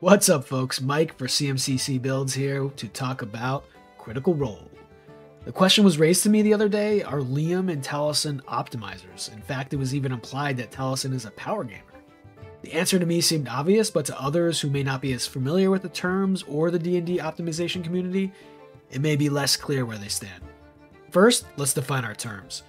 What's up, folks? Mike for CMCC Builds here to talk about Critical Role. The question was raised to me the other day, are Liam and Taliesin optimizers? In fact, it was even implied that Taliesin is a power gamer. The answer to me seemed obvious, but to others who may not be as familiar with the terms or the D&D optimization community, it may be less clear where they stand. First, let's define our terms.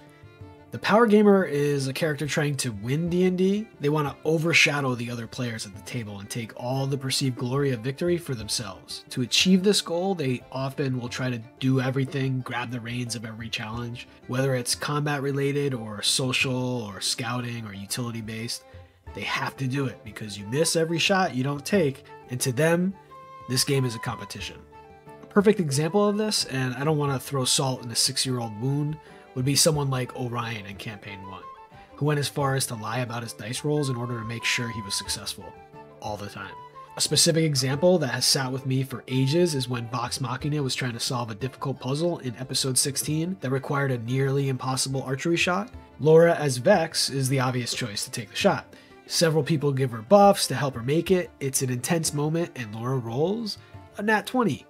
The power gamer is a character trying to win D&D. They want to overshadow the other players at the table and take all the perceived glory of victory for themselves. To achieve this goal, they often will try to do everything, grab the reins of every challenge, whether it's combat related or social or scouting or utility based. They have to do it because you miss every shot you don't take, and to them, this game is a competition. A perfect example of this, and I don't want to throw salt in a 6-year-old wound, would be someone like Orion in Campaign 1, who went as far as to lie about his dice rolls in order to make sure he was successful, all the time. A specific example that has sat with me for ages is when Vox Machina was trying to solve a difficult puzzle in episode 16 that required a nearly impossible archery shot. Laura as Vex is the obvious choice to take the shot. Several people give her buffs to help her make it. It's an intense moment and Laura rolls a nat 20.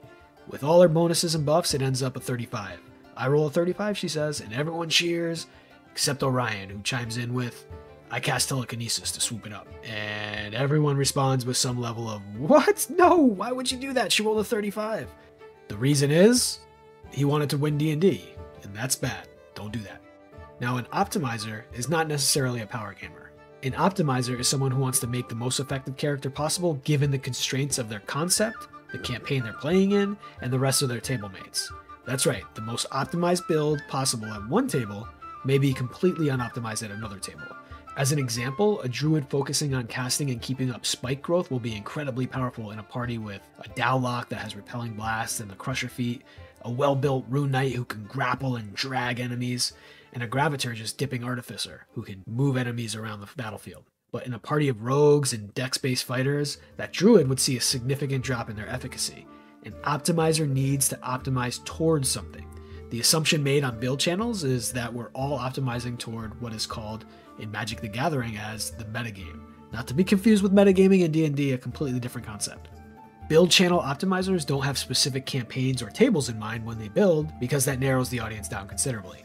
With all her bonuses and buffs, it ends up a 35. I roll a 35, she says, and everyone cheers, except Orion, who chimes in with, I cast telekinesis to swoop it up. And everyone responds with some level of, what? No, why would you do that? She rolled a 35. The reason is, he wanted to win D&D, and that's bad. Don't do that. Now, an optimizer is not necessarily a power gamer. An optimizer is someone who wants to make the most effective character possible given the constraints of their concept, the campaign they're playing in, and the rest of their table mates. That's right, the most optimized build possible at one table may be completely unoptimized at another table. As an example, a druid focusing on casting and keeping up spike growth will be incredibly powerful in a party with a Dowlock that has repelling blasts and the Crusher feat, a well-built Rune Knight who can grapple and drag enemies, and a Graviter just dipping Artificer who can move enemies around the battlefield. But in a party of rogues and dex-based fighters, that druid would see a significant drop in their efficacy. An optimizer needs to optimize towards something. The assumption made on build channels is that we're all optimizing toward what is called in Magic the Gathering as the metagame. Not to be confused with metagaming in D&D, a completely different concept. Build channel optimizers don't have specific campaigns or tables in mind when they build because that narrows the audience down considerably.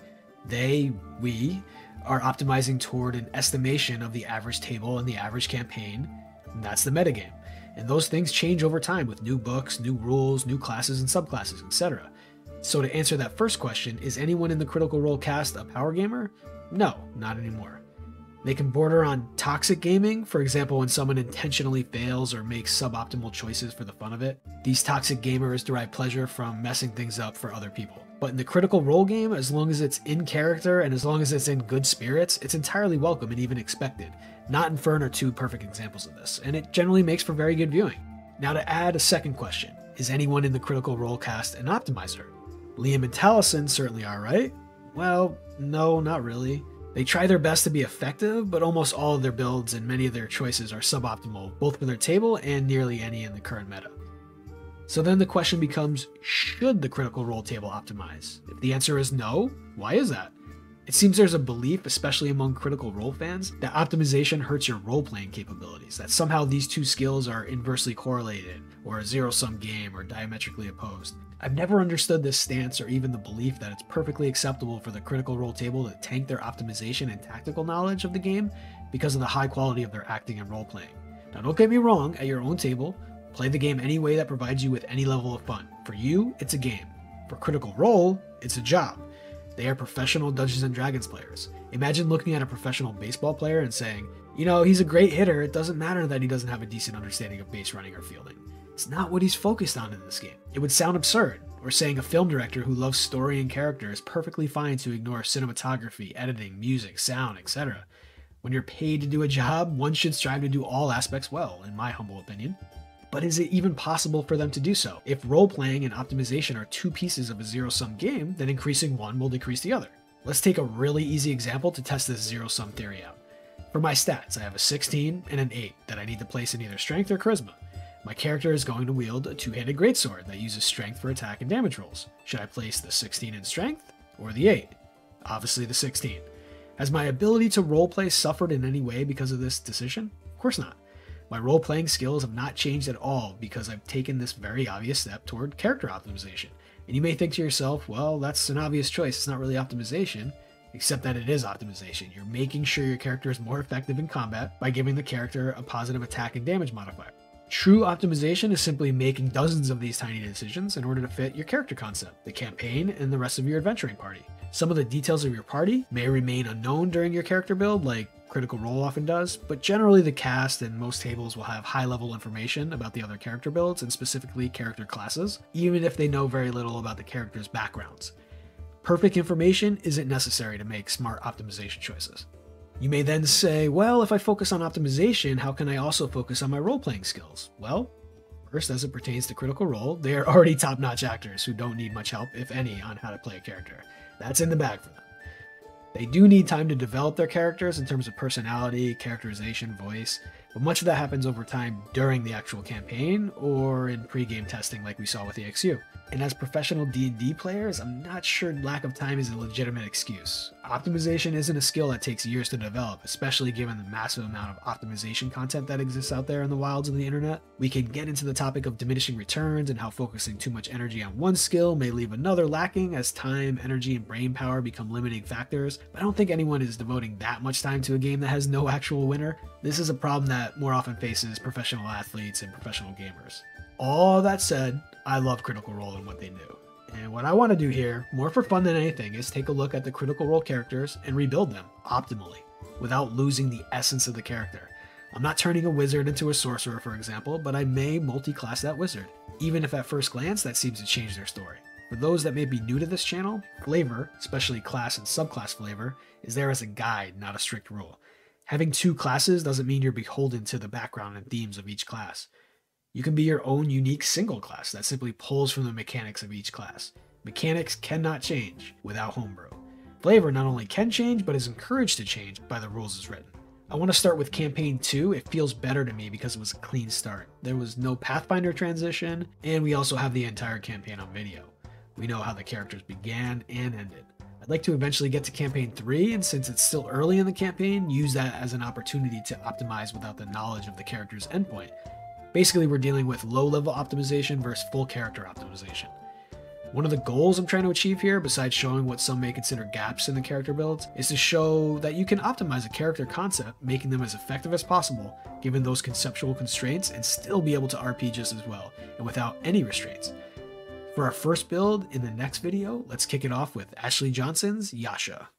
We are optimizing toward an estimation of the average table and the average campaign, and that's the metagame. And those things change over time with new books, new rules, new classes and subclasses, etc. So to answer that first question, is anyone in the Critical Role cast a power gamer? No, not anymore. They can border on toxic gaming, for example when someone intentionally fails or makes suboptimal choices for the fun of it. These toxic gamers derive pleasure from messing things up for other people. But in the Critical Role game, as long as it's in character and as long as it's in good spirits, it's entirely welcome and even expected. Not and Fern are two perfect examples of this, and it generally makes for very good viewing. Now to add a second question, is anyone in the Critical Role cast an optimizer? Liam and Taliesin certainly are, right? Well, no, not really. They try their best to be effective, but almost all of their builds and many of their choices are suboptimal, both for their table and nearly any in the current meta. So then the question becomes, should the Critical Role table optimize? If the answer is no, why is that? It seems there's a belief, especially among Critical Role fans, that optimization hurts your role-playing capabilities, that somehow these two skills are inversely correlated, or a zero-sum game, or diametrically opposed. I've never understood this stance or even the belief that it's perfectly acceptable for the Critical Role table to tank their optimization and tactical knowledge of the game because of the high quality of their acting and role-playing. Now don't get me wrong, at your own table, play the game any way that provides you with any level of fun. For you, it's a game. For Critical Role, it's a job. They are professional Dungeons & Dragons players. Imagine looking at a professional baseball player and saying, you know, he's a great hitter, it doesn't matter that he doesn't have a decent understanding of base running or fielding. It's not what he's focused on in this game. It would sound absurd. Or saying a film director who loves story and character is perfectly fine to ignore cinematography, editing, music, sound, etc. When you're paid to do a job, one should strive to do all aspects well, in my humble opinion. But is it even possible for them to do so? If role-playing and optimization are two pieces of a zero-sum game, then increasing one will decrease the other. Let's take a really easy example to test this zero-sum theory out. For my stats, I have a 16 and an 8 that I need to place in either strength or charisma. My character is going to wield a two-handed greatsword that uses strength for attack and damage rolls. Should I place the 16 in strength or the 8? Obviously the 16. Has my ability to roleplay suffered in any way because of this decision? Of course not. My role-playing skills have not changed at all because I've taken this very obvious step toward character optimization. And you may think to yourself, well, that's an obvious choice, it's not really optimization, except that it is optimization. You're making sure your character is more effective in combat by giving the character a positive attack and damage modifier. True optimization is simply making dozens of these tiny decisions in order to fit your character concept, the campaign, and the rest of your adventuring party. Some of the details of your party may remain unknown during your character build, like Critical Role often does, but generally the cast and most tables will have high-level information about the other character builds and specifically character classes, even if they know very little about the characters' backgrounds. Perfect information isn't necessary to make smart optimization choices. You may then say, well, if I focus on optimization, how can I also focus on my role-playing skills? Well, first, as it pertains to Critical Role, they are already top-notch actors who don't need much help, if any, on how to play a character. That's in the bag for them. They do need time to develop their characters in terms of personality, characterization, voice, but much of that happens over time during the actual campaign or in pre-game testing like we saw with EXU. And as professional D&D players, I'm not sure lack of time is a legitimate excuse. Optimization isn't a skill that takes years to develop, especially given the massive amount of optimization content that exists out there in the wilds of the internet. We can get into the topic of diminishing returns and how focusing too much energy on one skill may leave another lacking as time, energy, and brain power become limiting factors, but I don't think anyone is devoting that much time to a game that has no actual winner. This is a problem that more often faces professional athletes and professional gamers. All that said, I love Critical Role and what they do. And what I want to do here, more for fun than anything, is take a look at the Critical Role characters and rebuild them optimally, without losing the essence of the character. I'm not turning a wizard into a sorcerer, for example, but I may multi-class that wizard, even if at first glance that seems to change their story. For those that may be new to this channel, flavor, especially class and subclass flavor, is there as a guide, not a strict rule. Having two classes doesn't mean you're beholden to the background and themes of each class. You can be your own unique single class that simply pulls from the mechanics of each class. Mechanics cannot change without homebrew. Flavor not only can change, but is encouraged to change by the rules as written. I want to start with Campaign 2. It feels better to me because it was a clean start. There was no Pathfinder transition, and we also have the entire campaign on video. We know how the characters began and ended. I'd like to eventually get to Campaign 3, and since it's still early in the campaign, use that as an opportunity to optimize without the knowledge of the character's endpoint. Basically, we're dealing with low-level optimization versus full character optimization. One of the goals I'm trying to achieve here, besides showing what some may consider gaps in the character builds, is to show that you can optimize a character concept, making them as effective as possible, given those conceptual constraints, and still be able to RP just as well, and without any restraints. For our first build in the next video, let's kick it off with Ashley Johnson's Yasha.